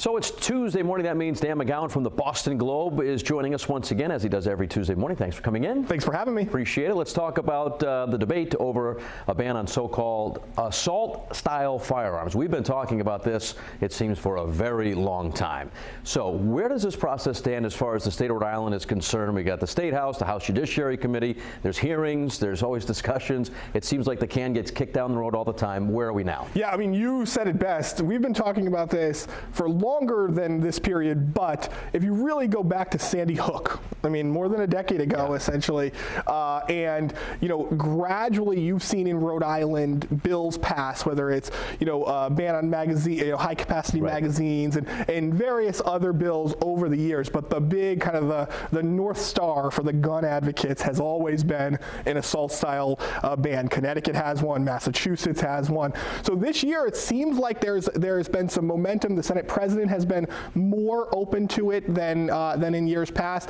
So it's Tuesday morning. That means Dan McGowan from the Boston Globe is joining us once again, as he does every Tuesday morning. Thanks for coming in. Thanks for having me. Appreciate it. Let's talk about the debate over a ban on so-called assault-style firearms. We've been talking about this, it seems, for a very long time. So where does this process stand as far as the state of Rhode Island is concerned? We got the State House, the House Judiciary Committee. There's hearings. There's always discussions. It seems like the can gets kicked down the road all the time. Where are we now? Yeah, I mean, you said it best. We've been talking about this for longer than this period, but if you really go back to Sandy Hook, I mean, more than a decade ago, essentially, and, you know, gradually you've seen in Rhode Island bills pass, whether it's, you know, ban on high-capacity magazines and various other bills over the years, but the big kind of the North Star for the gun advocates has always been an assault-style ban. Connecticut has one, Massachusetts has one. So this year it seems like there's been some momentum. The Senate president has been more open to it than in years past.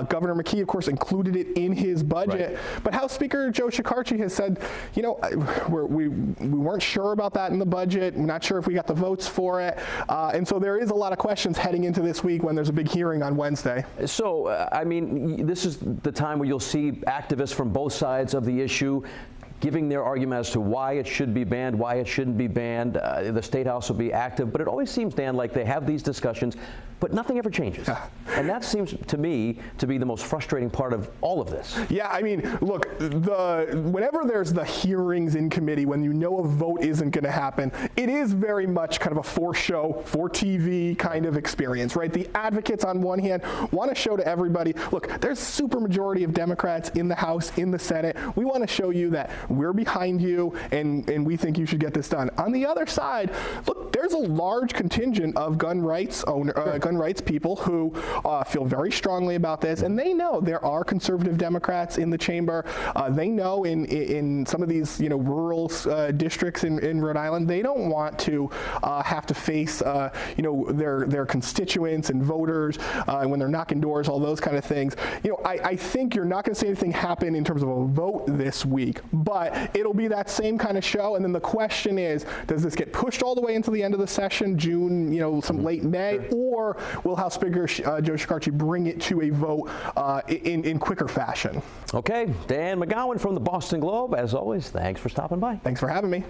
Governor McKee, of course, included it in his budget. But House Speaker Joe Shekarchi has said, you know, we weren't sure about that in the budget. We're not sure if we got the votes for it. And so there is a lot of questions heading into this week when there's a big hearing on Wednesday. So, I mean, this is the time where you'll see activists from both sides of the issue giving their argument as to why it should be banned, why it shouldn't be banned. The State House will be active, but it always seems, Dan, like they have these discussions, but nothing ever changes. And that seems to me to be the most frustrating part of all of this. Yeah, I mean, look, whenever there's the hearings in committee, when you know a vote isn't going to happen, it is very much kind of a for show, for TV kind of experience, right? The advocates on one hand want to show to everybody, look, there's a supermajority of Democrats in the House, in the Senate. We want to show you that we're behind you and we think you should get this done. On the other side, look, there's a large contingent of gun rights people who feel very strongly about this, and they know there are conservative Democrats in the chamber. They know in some of these, you know, rural districts in Rhode Island, they don't want to have to face you know, their constituents and voters when they're knocking doors, all those kind of things. You know, I think you're not going to see anything happen in terms of a vote this week, but it'll be that same kind of show. And then the question is, does this get pushed all the way into the end of the session, June, you know, some late May, or will House Speaker Joe Shekarchi bring it to a vote in quicker fashion? Okay, Dan McGowan from the Boston Globe, as always, thanks for stopping by. Thanks for having me.